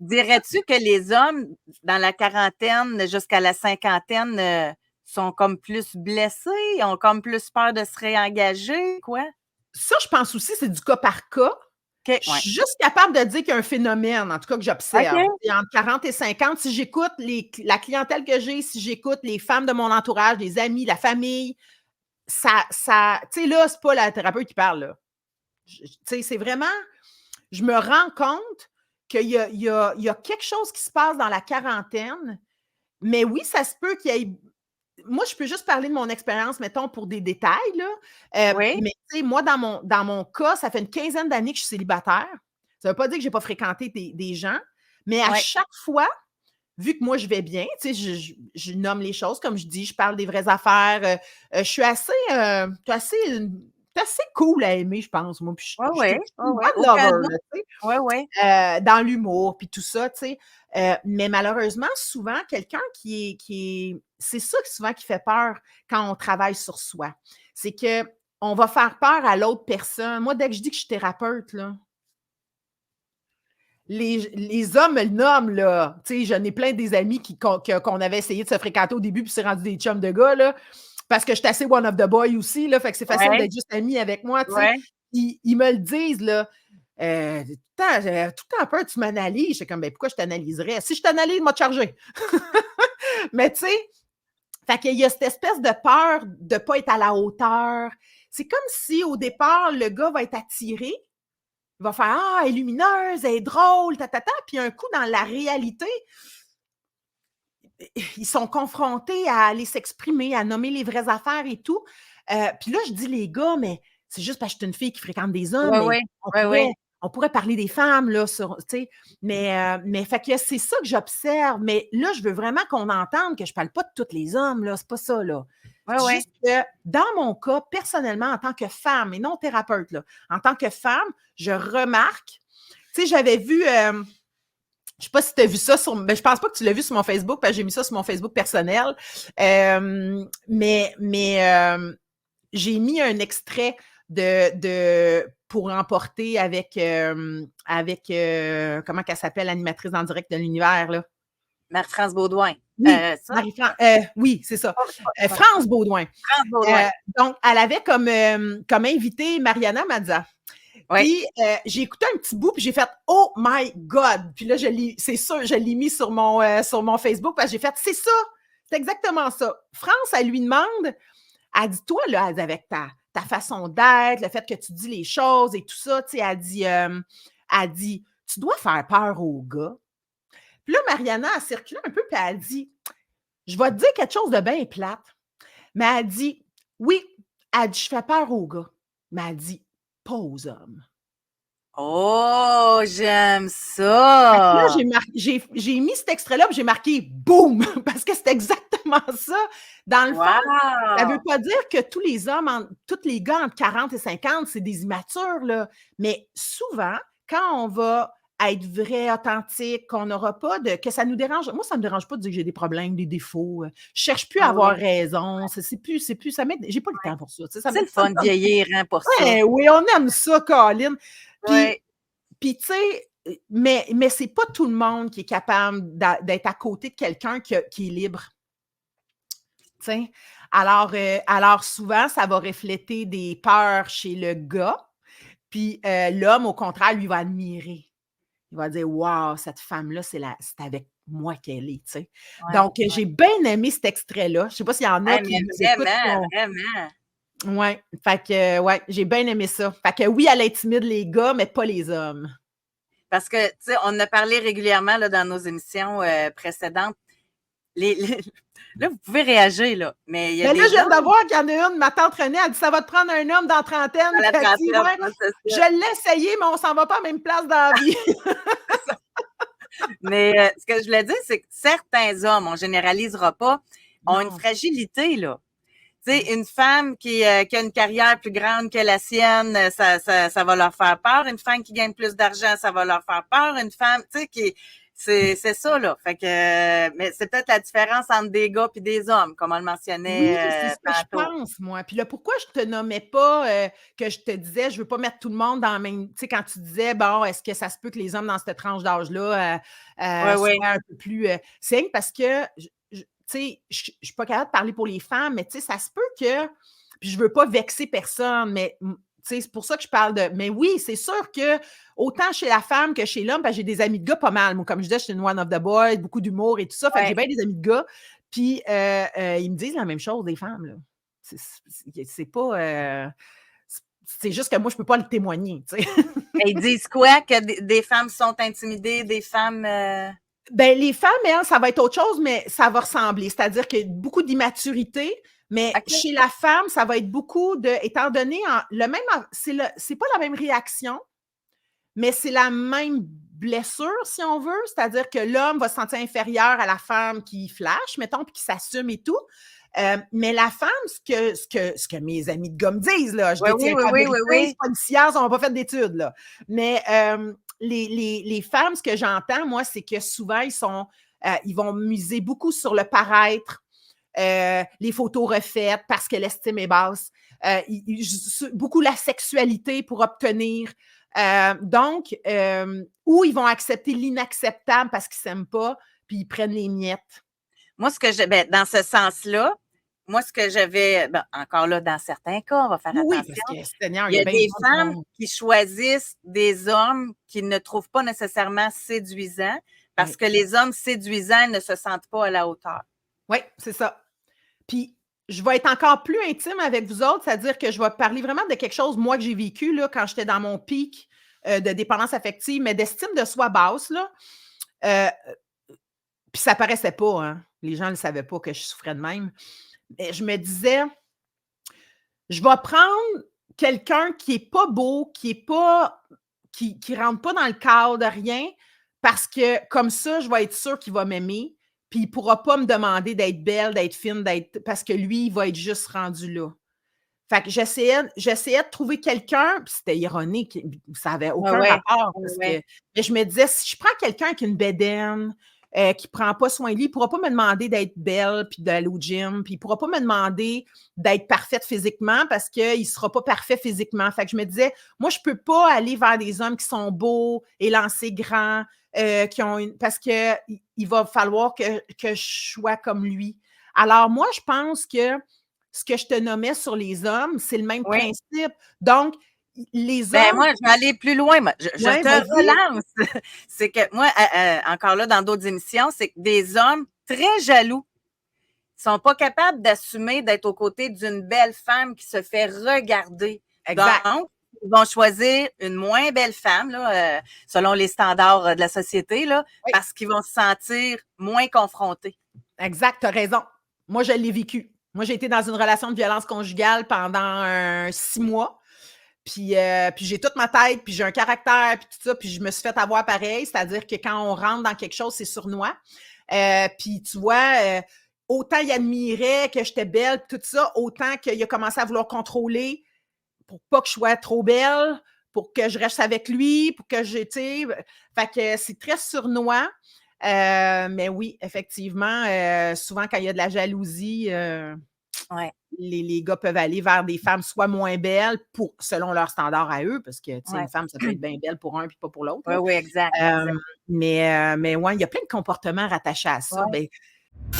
Dirais-tu que les hommes, dans la quarantaine jusqu'à la cinquantaine, sont comme plus blessés, ont comme plus peur de se réengager, quoi? Ça, je pense aussi, c'est du cas par cas. OK, Je ouais. suis juste capable de dire qu'il y a un phénomène, en tout cas que j'observe. OK. Et entre 40 et 50, si j'écoute la clientèle que j'ai, si j'écoute les femmes de mon entourage, les amis, la famille, ça tu sais, là, c'est pas la thérapeute qui parle, là. Tu sais, c'est vraiment, je me rends compte qu'il y a quelque chose qui se passe dans la quarantaine, mais oui, ça se peut qu'il y ait. Moi, je peux juste parler de mon expérience, mettons, pour des détails, là. Oui, Mais tu sais, moi, dans mon cas, ça fait une quinzaine d'années que je suis célibataire. Ça ne veut pas dire que je n'ai pas fréquenté des gens, mais à oui. chaque fois, vu que moi, je vais bien, tu sais, je nomme les choses, comme je dis, je parle des vraies affaires. Je suis assez cool à aimer, je pense, moi. Puis Oui, je oui, suis oui, une oui. bonne Aucun lover, doute. là, tu sais. Oui, oui. Dans l'humour, puis tout ça, tu sais. Mais malheureusement, souvent, quelqu'un c'est ça souvent qui fait peur quand on travaille sur soi. C'est qu'on va faire peur à l'autre personne. Moi, dès que je dis que je suis thérapeute, là, les hommes me le nomment, là. Tu sais, j'en ai plein des amis qu'on avait essayé de se fréquenter au début, puis c'est rendu des chums de gars, là. Parce que je suis assez one of the boy aussi, là. Fait que c'est facile Oui, d'être juste ami avec moi, tu sais. oui. Ils me le disent, là. Tout le temps peur, tu m'analyses. Je suis comme, ben, pourquoi je t'analyserais? Si je t'analyse, moi, te charger. Mais tu sais, fait qu'il y a cette espèce de peur de ne pas être à la hauteur. C'est comme si, au départ, le gars va être attiré. Il va faire, ah, elle est lumineuse, elle est drôle, Puis un coup, dans la réalité, ils sont confrontés à aller s'exprimer, à nommer les vraies affaires et tout. Puis là, je dis les gars, mais c'est juste parce que je suis une fille qui fréquente des hommes, Oui, mais oui. on Oui, pourrait, oui. on pourrait parler des femmes, là, tu sais. Mais fait que c'est ça que j'observe. Mais là, je veux vraiment qu'on entende que je parle pas de tous les hommes, là. C'est pas ça, là. Oui, Je dis oui. juste que dans mon cas, personnellement, en tant que femme, et non thérapeute, là, en tant que femme, je remarque, tu sais, j'avais vu, je sais pas si tu as vu ça je pense pas que tu l'as vu sur mon Facebook, parce que j'ai mis ça sur mon Facebook personnel. Mais j'ai mis un extrait de pour emporter avec comment qu'elle s'appelle, l'animatrice en direct de l'univers, là. Marie-France Baudouin. Oui, Ça? oui, c'est ça. Ouais. France Baudouin. France Baudouin. Euh, donc, elle avait comme invité Mariana Mazza. Oui. Puis, j'ai écouté un petit bout, puis j'ai fait « Oh my God! » Puis là, c'est sûr, je l'ai mis sur mon Facebook, parce que j'ai fait « C'est ça! C'est exactement ça. » France, elle lui demande, elle dit « Toi, là, elle dit, avec ta façon d'être, le fait que tu dis les choses et tout ça, tu sais, elle dit « Tu dois faire peur aux gars. » Puis là, Mariana a circulé un peu, puis elle dit « Je vais te dire quelque chose de bien plate. » Mais elle dit « Oui, elle dit, je fais peur aux gars. » Mais elle dit « Pas aux hommes. » Oh, j'aime Fait que là, ça. j'ai mis cet extrait-là, puis j'ai marqué boum, parce que c'est exactement ça. Dans le fond, ça veut Wow. pas dire que tous les hommes, tous les gars entre 40 et 50, c'est des immatures, là. Mais souvent, quand on va être vrai, authentique, qu'on n'aura pas que ça nous dérange. Moi, ça me dérange pas de dire que j'ai des problèmes, des défauts. Je cherche plus à Ah oui. avoir raison. C'est plus, j'ai pas le temps pour ça. Tu sais, C'est le ça me fun de vieillir, hein, pour ça. ouais, oui, on aime ça, Colin. Puis, Oui. puis, tu sais, mais c'est pas tout le monde qui est capable d'être à côté de quelqu'un qui est libre. Tu sais? Alors, souvent, ça va refléter des peurs chez le gars. Puis l'homme, au contraire, lui va admirer. Il va dire Waouh, cette femme-là, c'est avec moi qu'elle est. Tu sais. Ouais, Donc, ouais. j'ai bien aimé cet extrait-là. Je ne sais pas s'il y en a Hey, qui mais nous écoutent. vraiment, vraiment. Ouais, fait que, ouais, j'ai bien aimé ça. Fait que oui, elle intimide les gars, mais pas les hommes. Parce que, tu sais, on a parlé régulièrement là, dans nos émissions précédentes. Les- Là, vous pouvez réagir, là, mais il y a Mais là, je des viens de hommes voir qu'il y en a une, ma tante Renée, elle dit ça va te prendre un homme dans la trentaine. dans la Puis elle dit trentaine, ouais, ouais, c'est je ça. l'ai essayé, mais on s'en va pas à la même place dans la vie. Mais ce que je voulais dire, c'est que certains hommes, on ne généralisera pas, ont une Non. fragilité, là. Tu sais, une femme qui a une carrière plus grande que la sienne, ça va leur faire peur. Une femme qui gagne plus d'argent, ça va leur faire peur. Une femme, tu sais, C'est ça, là. Fait que, mais c'est peut-être la différence entre des gars et des hommes, comme on le Oui, mentionnait c'est ce que je tantôt. pense, moi. Puis là, pourquoi je te nommais pas, que je te disais, je veux pas mettre tout le monde dans la même. Tu sais, quand tu disais, bon, est-ce que ça se peut que les hommes dans cette tranche d'âge-là Oui, oui. soient un peu plus. C'est rien que parce que, tu sais, je suis pas capable de parler pour les femmes, mais tu sais, ça se peut que. Puis je veux pas vexer personne, mais. Tu sais, c'est pour ça que je parle de. Mais oui, c'est sûr que autant chez la femme que chez l'homme, parce que j'ai des amis de gars pas mal. Moi, comme je disais, je suis une one of the boys, beaucoup d'humour et tout ça. Fait que j'ai Ouais. bien des amis de gars. Puis, ils me disent la même chose, des femmes. Là. C'est pas. C'est juste que moi, je peux pas le témoigner. Tu sais. Et ils disent quoi? Que des femmes sont intimidées, des femmes. Ben, les femmes, elles, ça va être autre chose, mais ça va ressembler. C'est-à-dire qu'il y a beaucoup d'immaturité, mais OK. chez la femme, ça va être beaucoup de. Étant donné, le même, c'est pas la même réaction, mais c'est la même blessure, si on veut. C'est-à-dire que l'homme va se sentir inférieur à la femme qui flash, mettons, puis qui s'assume et tout. Mais la femme, ce que mes amis de gars me disent, là, je Oui, détiens oui, pas la oui, vérité, oui, oui. c'est pas une science, on n'a pas fait d'études, là. Mais les femmes, ce que j'entends, moi, c'est que souvent, ils vont miser beaucoup sur le paraître, les photos refaites parce que l'estime est basse, beaucoup la sexualité pour obtenir. Ou ils vont accepter l'inacceptable parce qu'ils s'aiment pas, puis ils prennent les miettes. Moi, dans ce sens-là, moi, ce que j'avais, encore là, dans certains cas, on va faire Oui, attention. parce que Seigneur, Il il y y a a bien du des monde qui femmes vont. qui choisissent des hommes qu'ils ne trouvent pas nécessairement séduisants parce Oui, que les hommes séduisants ne se sentent pas à la hauteur. oui, c'est ça. Puis, je vais être encore plus intime avec vous autres, c'est-à-dire que je vais parler vraiment de quelque chose, moi, que j'ai vécu là, quand j'étais dans mon pic de dépendance affective, mais d'estime de soi basse. Là. Euh, Puis ça paraissait pas, hein. Les gens ne savaient pas que je souffrais de même. Mais je me disais, je vais prendre quelqu'un qui est pas beau, qui rentre pas dans le cadre de rien, parce que comme ça, je vais être sûre qu'il va m'aimer. Puis il pourra pas me demander d'être belle, d'être fine, parce que lui, il va être juste rendu là. Fait que j'essayais de trouver quelqu'un, puis c'était ironique, ça avait Ouais, aucun ouais. rapport Ouais, parce ouais. que mais je me disais: «Si je prends quelqu'un avec une bédaine, qui prend pas soin de lui, il pourra pas me demander d'être belle puis d'aller au gym, puis il pourra pas me demander d'être parfaite physiquement parce qu'il sera pas parfait physiquement». Fait que je me disais: «Moi, je peux pas aller vers des hommes qui sont beaux, élancés, grands, qui ont parce que il va falloir que je sois comme lui». Alors moi, je pense que ce que je te nommais sur les hommes, c'est le même Oui. principe. Donc, les Ben hommes. moi, je vais aller plus loin. Moi. Je Ouais, te vas-y. relance. C'est que moi, encore là, dans d'autres émissions, c'est que des hommes très jaloux sont pas capables d'assumer d'être aux côtés d'une belle femme qui se fait regarder. Exact. Donc, ils vont choisir une moins belle femme, là, selon les standards de la société, là, Oui, parce qu'ils vont se sentir moins confrontés. exact, tu as raison. Moi, je l'ai vécu. Moi, j'ai été dans une relation de violence conjugale pendant 6 mois. Puis j'ai toute ma tête, puis j'ai un caractère, puis tout ça, puis je me suis fait avoir pareil. C'est-à-dire que quand on rentre dans quelque chose, c'est sournois. Puis tu vois, autant il admirait que j'étais belle, puis tout ça, autant qu'il a commencé à vouloir contrôler pour pas que je sois trop belle, pour que je reste avec lui, pour que tu sais, fait que c'est très sournois. Mais oui, effectivement, souvent quand il y a de la jalousie, Ouais, les gars peuvent aller vers des femmes soit moins belles selon leurs standards à eux, parce que tu sais, ouais. une femme, ça peut être bien belle pour un puis pas pour l'autre. Oui, Là. oui, exact, Euh, exact. mais ouais, il y a plein de comportements rattachés à ça. Ouais. Ben,